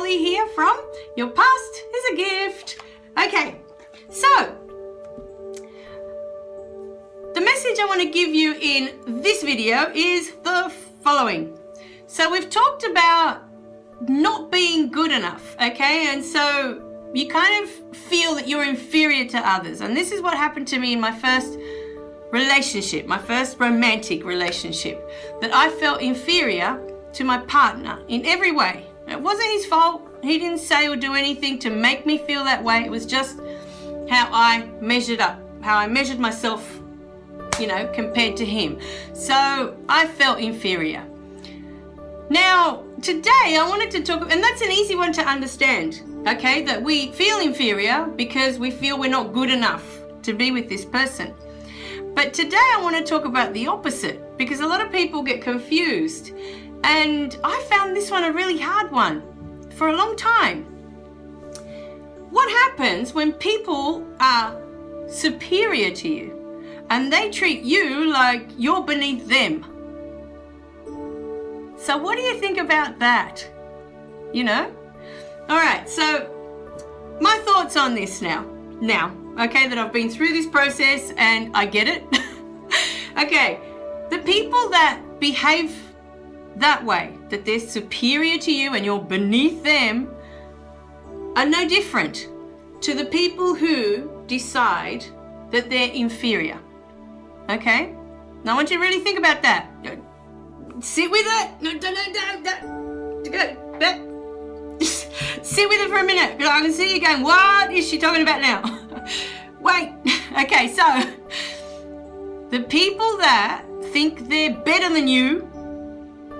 Holly here from Your Past is a Gift. Okay, so the message I want to give you in this video is the following. So we've talked about not being good enough, okay? And so you kind of feel that you're inferior to others. And this is what happened to me in my first relationship, my first romantic relationship, that I felt inferior to my partner in every way. It wasn't his fault. He didn't say or do anything to make me feel that way. It was just how I measured up, how I measured myself, you know, compared to him. So I felt inferior. Now, today I wanted to talk, and that's an easy one to understand, okay, that we feel inferior because we feel we're not good enough to be with this person. But today I want to talk about the opposite, because a lot of people get confused. And I found this one a really hard one for a long time. What happens when people are superior to you and they treat you like you're beneath them? So what do you think about that? You know? All right, so my thoughts on this now, okay, that I've been through this process and I get it. Okay, the people that behave that way, that they're superior to you and you're beneath them, are no different to the people who decide that they're inferior. Okay? Now I want you to really think about that. Sit with it. Sit with it for a minute, because I can see you going, what is she talking about now? Wait. Okay, so the people that think they're better than you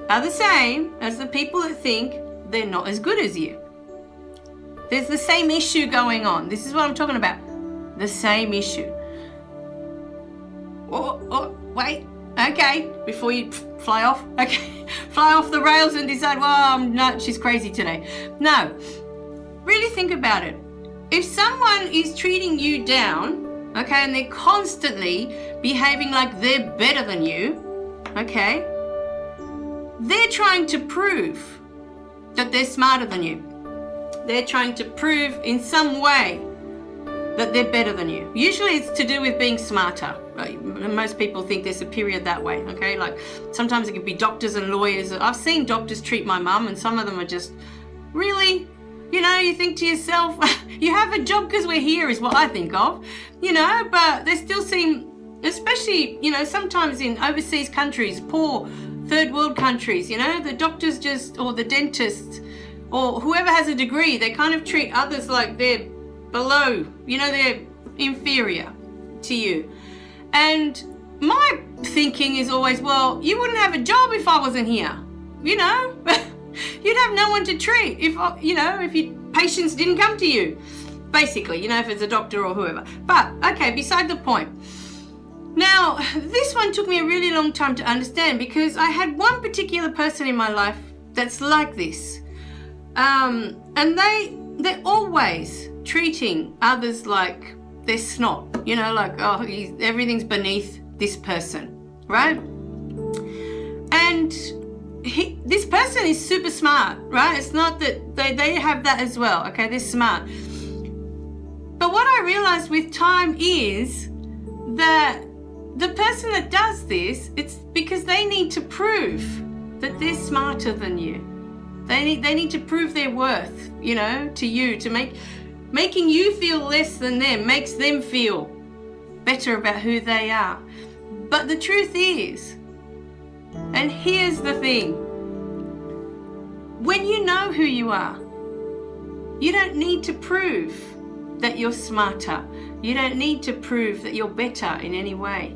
are the same as the people that think they're not as good as you. There's the same issue going on. This is what I'm talking about. The same issue. Oh, wait. Okay, before you fly off. Okay, fly off the rails and decide, well, no, she's crazy today. No, really think about it. If someone is treating you down, okay, and they're constantly behaving like they're better than you, okay, they're trying to prove that they're smarter than you. They're trying to prove in some way that they're better than you. Usually it's to do with being smarter. Most people think they're superior that way, okay? Like sometimes it could be doctors and lawyers. I've seen doctors treat my mum, and some of them are just really, you know, you think to yourself, you have a job because we're here is what I think of, you know, but they still seem, especially, you know, sometimes in overseas countries, poor third world countries, you know, the doctors just, or the dentists, or whoever has a degree, they kind of treat others like they're below, you know, they're inferior to you. And my thinking is always, well, you wouldn't have a job if I wasn't here, you know. You'd have no one to treat if, you know, if your patients didn't come to you, basically, you know, if it's a doctor or whoever. But, okay, beside the point. Now, this one took me a really long time to understand, because I had one particular person in my life that's like this. And they're always treating others like they're snot, you know, like, oh, everything's beneath this person, right? And this person is super smart, right? It's not that they have that as well, okay? They're smart. But what I realized with time is that the person that does this, it's because they need to prove that they're smarter than you. They need to prove their worth, you know, to you, to making you feel less than them makes them feel better about who they are. But the truth is, and here's the thing, when you know who you are, you don't need to prove that you're smarter. You don't need to prove that you're better in any way.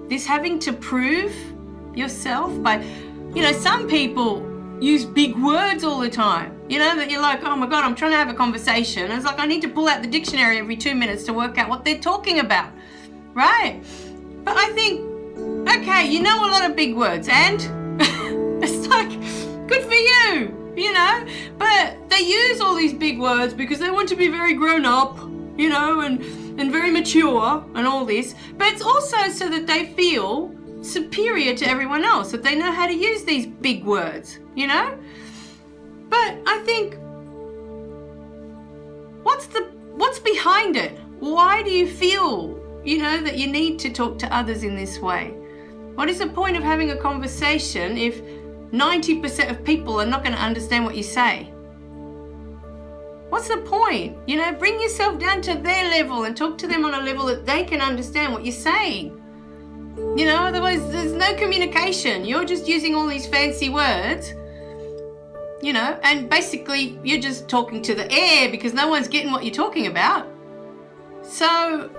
This having to prove yourself by, you know, some people use big words all the time, you know, that you're like, oh my God, I'm trying to have a conversation. And it's like, I need to pull out the dictionary every 2 minutes to work out what they're talking about, right? But I think, okay, you know a lot of big words, and it's like, good for you, you know, but they use all these big words because they want to be very grown up, you know, and very mature and all this, but it's also so that they feel superior to everyone else, that they know how to use these big words, you know? But I think, what's behind it? Why do you feel, that you need to talk to others in this way? What is the point of having a conversation if 90% of people are not going to understand what you say? What's the point? Bring yourself down to their level and talk to them on a level that they can understand what you're saying. Otherwise there's no communication. You're just using all these fancy words, and basically you're just talking to the air because no one's getting what you're talking about. So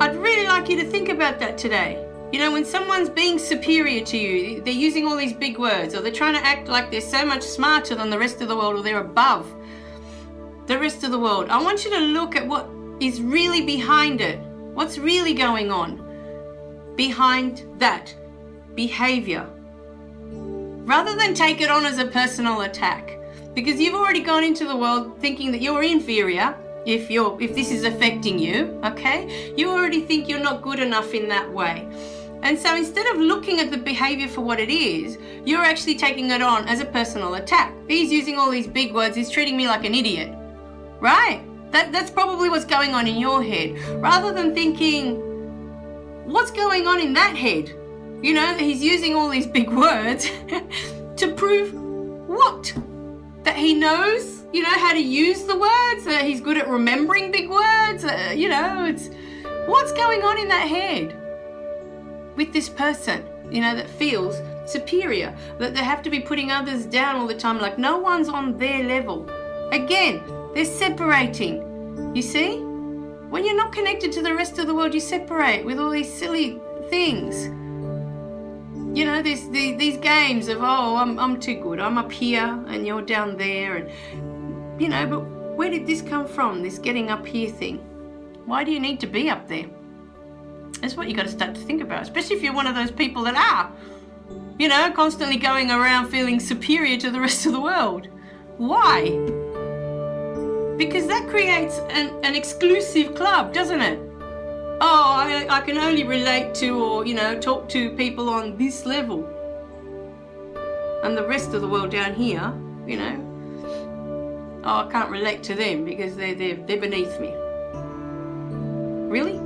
I'd really like you to think about that today. When someone's being superior to you, they're using all these big words, or they're trying to act like they're so much smarter than the rest of the world, or they're above the rest of the world. I want you to look at what is really behind it. What's really going on behind that behavior? Rather than take it on as a personal attack, because you've already gone into the world thinking that you're inferior. If this is affecting you, okay, you already think you're not good enough in that way. And so instead of looking at the behavior for what it is, you're actually taking it on as a personal attack. He's using all these big words, he's treating me like an idiot, right? That's probably what's going on in your head. Rather than thinking, what's going on in that head? He's using all these big words to prove what? That he knows, how to use the words, he's good at remembering big words, it's what's going on in that head with this person, that feels superior, that they have to be putting others down all the time, like no one's on their level. Again, they're separating. You see? When you're not connected to the rest of the world, you separate with all these silly things. There's these games of, I'm too good, I'm up here and you're down there, and but where did this come from, this getting up here thing? Why do you need to be up there? That's what you got to start to think about, especially if you're one of those people that are, constantly going around feeling superior to the rest of the world. Why? Because that creates an exclusive club, doesn't it? I can only relate to or, talk to people on this level. And the rest of the world down here, I can't relate to them because they're beneath me. Really?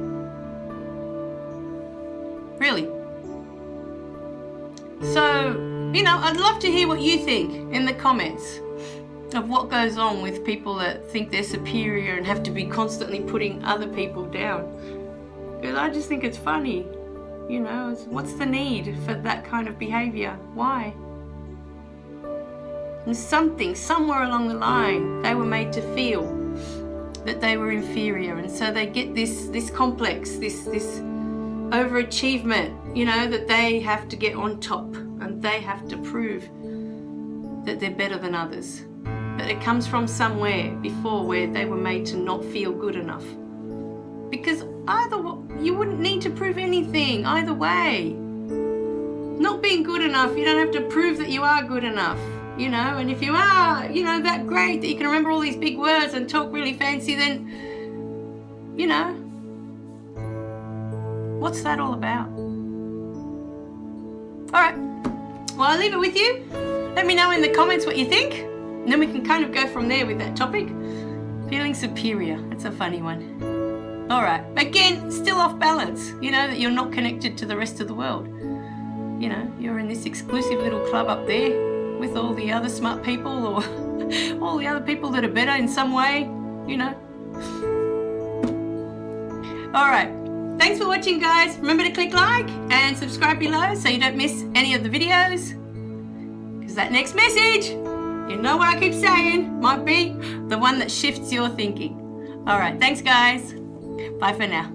Really? So, I'd love to hear what you think in the comments of what goes on with people that think they're superior and have to be constantly putting other people down. Because I just think it's funny, what's the need for that kind of behavior? Why? And somewhere along the line, they were made to feel that they were inferior, and so they get this complex, this overachievement, that they have to get on top and they have to prove that they're better than others. But it comes from somewhere before where they were made to not feel good enough. Because you wouldn't need to prove anything either way. Not being good enough, you don't have to prove that you are good enough, and if you are, that great that you can remember all these big words and talk really fancy, then, what's that all about? All right, well, I'll leave it with you. Let me know in the comments what you think, and then we can kind of go from there with that topic. Feeling superior, that's a funny one. All right, again, still off balance, that you're not connected to the rest of the world. You're in this exclusive little club up there with all the other smart people, or all the other people that are better in some way, All right, thanks for watching, guys. Remember to click like and subscribe below so you don't miss any of the videos. Because that next message, you know what I keep saying, might be the one that shifts your thinking. All right, thanks, guys. Bye for now.